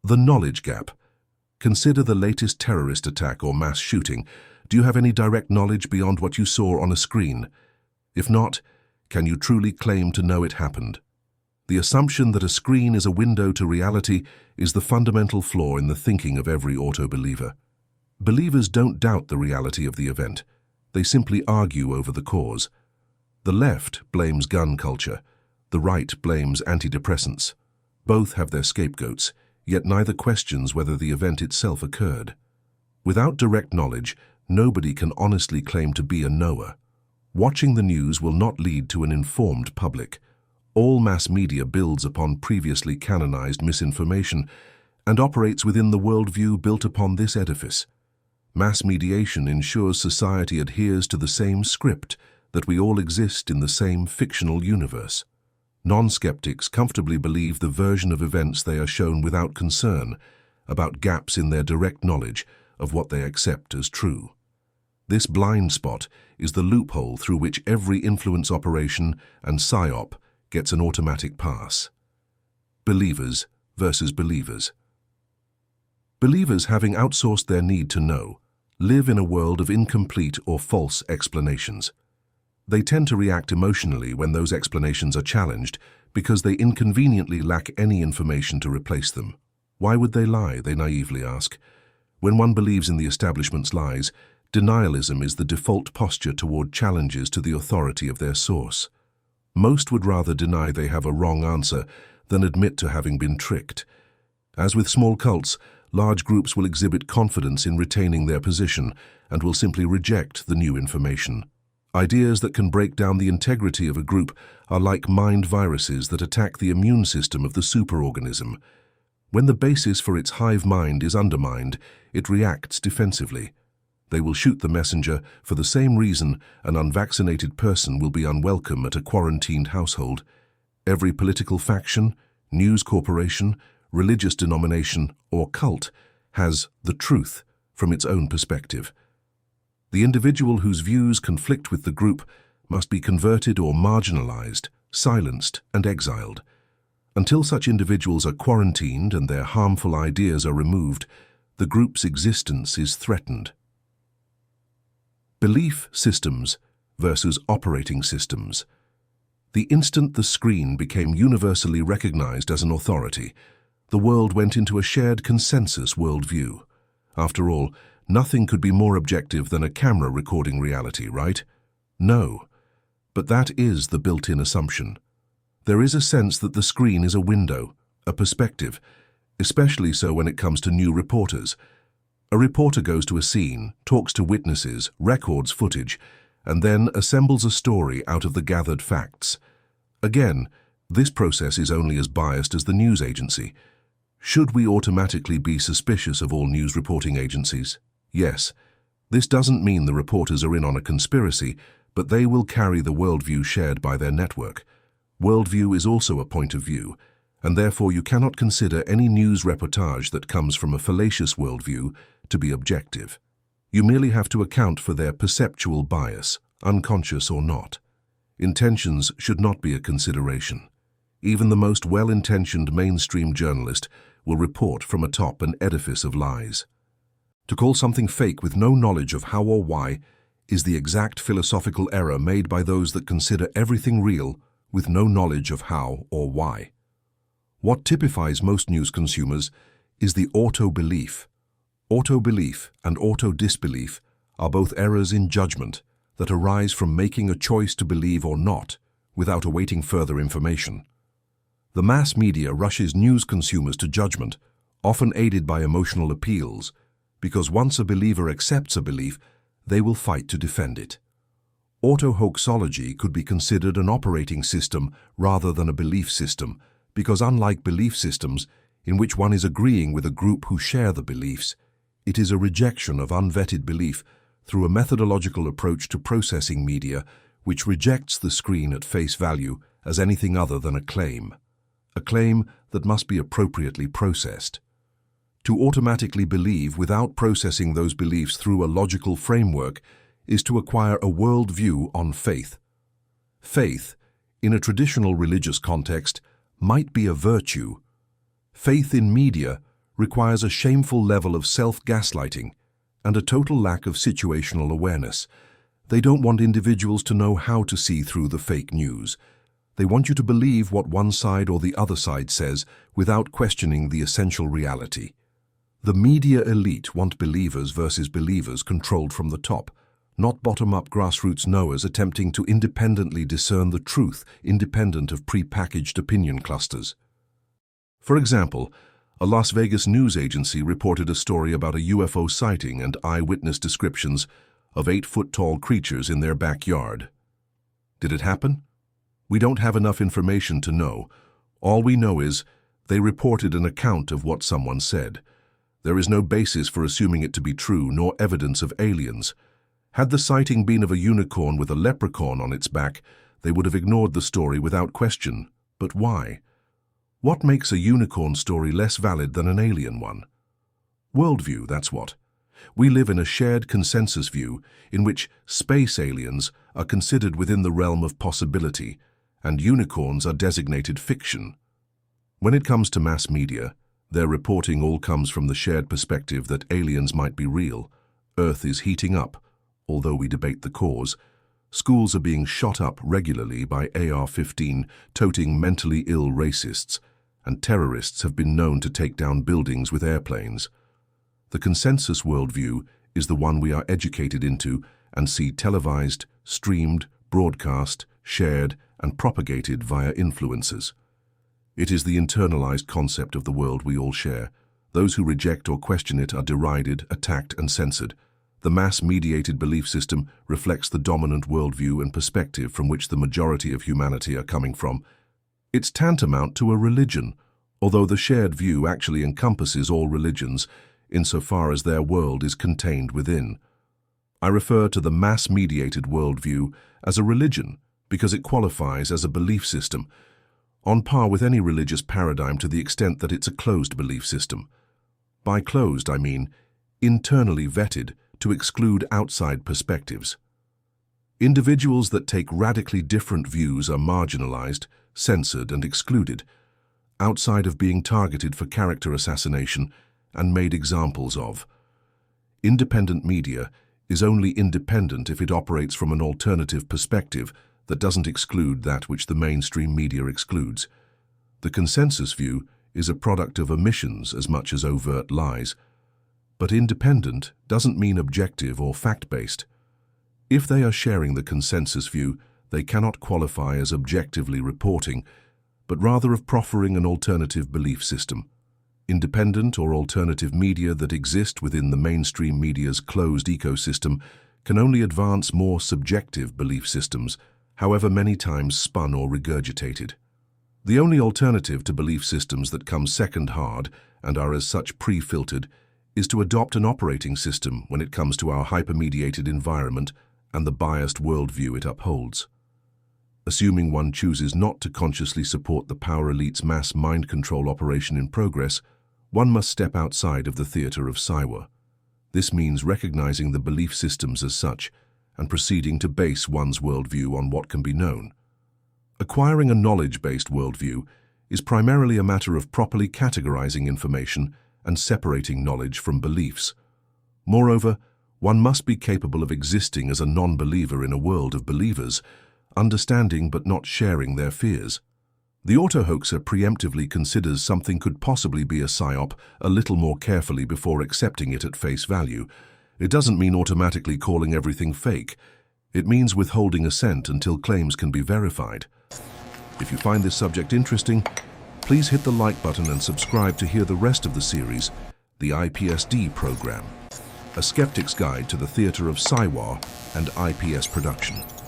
The knowledge gap. Consider the latest terrorist attack or mass shooting. Do you have any direct knowledge beyond what you saw on a screen? If not, can you truly claim to know it happened? The assumption that a screen is a window to reality is the fundamental flaw in the thinking of every auto-believer. Believers don't doubt the reality of the event. They simply argue over the cause. The left blames gun culture. The right blames antidepressants. Both have their scapegoats, yet neither questions whether the event itself occurred. Without direct knowledge, nobody can honestly claim to be a knower. Watching the news will not lead to an informed public. All mass media builds upon previously canonized misinformation and operates within the worldview built upon this edifice. Mass mediation ensures society adheres to the same script, that we all exist in the same fictional universe. Non-skeptics comfortably believe the version of events they are shown without concern about gaps in their direct knowledge of what they accept as true. This blind spot is the loophole through which every influence operation and psyop gets an automatic pass. Believers versus believers. Believers, having outsourced their need to know, live in a world of incomplete or false explanations. They tend to react emotionally when those explanations are challenged because they inconveniently lack any information to replace them. Why would they lie, they naively ask. When one believes in the establishment's lies, denialism is the default posture toward challenges to the authority of their source. Most would rather deny they have a wrong answer than admit to having been tricked. As with small cults, large groups will exhibit confidence in retaining their position and will simply reject the new information. Ideas that can break down the integrity of a group are like mind viruses that attack the immune system of the superorganism. When the basis for its hive mind is undermined, it reacts defensively. They will shoot the messenger for the same reason an unvaccinated person will be unwelcome at a quarantined household. Every political faction, news corporation, religious denomination, or cult has the truth from its own perspective. The individual whose views conflict with the group must be converted or marginalized, silenced, and exiled. Until such individuals are quarantined and their harmful ideas are removed, the group's existence is threatened. Belief systems versus operating systems. The instant the screen became universally recognized as an authority, the world went into a shared consensus worldview. After all, nothing could be more objective than a camera recording reality, right? No. But that is the built-in assumption. There is a sense that the screen is a window, a perspective, especially so when it comes to new reporters. A reporter goes to a scene, talks to witnesses, records footage, and then assembles a story out of the gathered facts. Again, this process is only as biased as the news agency. Should we automatically be suspicious of all news reporting agencies? Yes. This doesn't mean the reporters are in on a conspiracy, but they will carry the worldview shared by their network. Worldview is also a point of view, and therefore you cannot consider any news reportage that comes from a fallacious worldview to be objective. You merely have to account for their perceptual bias, unconscious or not. Intentions should not be a consideration. Even the most well-intentioned mainstream journalist will report from atop an edifice of lies. To call something fake with no knowledge of how or why is the exact philosophical error made by those that consider everything real with no knowledge of how or why. What typifies most news consumers is the auto-belief. Auto-belief and auto-disbelief are both errors in judgment that arise from making a choice to believe or not without awaiting further information. The mass media rushes news consumers to judgment, often aided by emotional appeals, because once a believer accepts a belief, they will fight to defend it. Auto-hoaxology could be considered an operating system rather than a belief system, because unlike belief systems, in which one is agreeing with a group who share the beliefs, it is a rejection of unvetted belief through a methodological approach to processing media which rejects the screen at face value as anything other than a claim that must be appropriately processed. To automatically believe without processing those beliefs through a logical framework is to acquire a worldview on faith. Faith, in a traditional religious context, might be a virtue. Faith in media requires a shameful level of self-gaslighting and a total lack of situational awareness. They don't want individuals to know how to see through the fake news. They want you to believe what one side or the other side says without questioning the essential reality. The media elite want believers versus believers controlled from the top, not bottom-up grassroots knowers attempting to independently discern the truth independent of pre-packaged opinion clusters. For example, a Las Vegas news agency reported a story about a UFO sighting and eyewitness descriptions of 8-foot-tall creatures in their backyard. Did it happen? We don't have enough information to know. All we know is they reported an account of what someone said. There is no basis for assuming it to be true, nor evidence of aliens. Had the sighting been of a unicorn with a leprechaun on its back, they would have ignored the story without question. But why? What makes a unicorn story less valid than an alien one? Worldview, that's what. We live in a shared consensus view in which space aliens are considered within the realm of possibility and unicorns are designated fiction. When it comes to mass media, their reporting all comes from the shared perspective that aliens might be real. Earth is heating up, although we debate the cause. Schools are being shot up regularly by AR-15 toting mentally ill racists, and terrorists have been known to take down buildings with airplanes. The consensus worldview is the one we are educated into and see televised, streamed, broadcast, shared, and propagated via influencers. It is the internalized concept of the world we all share. Those who reject or question it are derided, attacked, and censored. The mass-mediated belief system reflects the dominant worldview and perspective from which the majority of humanity are coming from. It's tantamount to a religion, although the shared view actually encompasses all religions, insofar as their world is contained within. I refer to the mass-mediated worldview as a religion because it qualifies as a belief system, on par with any religious paradigm to the extent that it's a closed belief system. By closed, I mean internally vetted to exclude outside perspectives. Individuals that take radically different views are marginalized, censored, and excluded, outside of being targeted for character assassination and made examples of. Independent media is only independent if it operates from an alternative perspective that doesn't exclude that which the mainstream media excludes. The consensus view is a product of omissions as much as overt lies. But independent doesn't mean objective or fact-based. If they are sharing the consensus view, they cannot qualify as objectively reporting, but rather of proffering an alternative belief system. Independent or alternative media that exist within the mainstream media's closed ecosystem can only advance more subjective belief systems, however many times spun or regurgitated. The only alternative to belief systems that come second hard and are as such pre-filtered is to adopt an operating system when it comes to our hypermediated environment and the biased worldview it upholds. Assuming one chooses not to consciously support the power elite's mass mind control operation in progress, one must step outside of the Theatre of Psywar. This means recognizing the belief systems as such and proceeding to base one's worldview on what can be known. Acquiring a knowledge-based worldview is primarily a matter of properly categorizing information and separating knowledge from beliefs. Moreover, one must be capable of existing as a non-believer in a world of believers, understanding but not sharing their fears. The auto-hoaxer preemptively considers something could possibly be a psyop a little more carefully before accepting it at face value. It doesn't mean automatically calling everything fake. It means withholding assent until claims can be verified. If you find this subject interesting, please hit the like button and subscribe to hear the rest of the series, the IPS Deprogram, a skeptic's guide to the Theatre of Psywar and IPS production.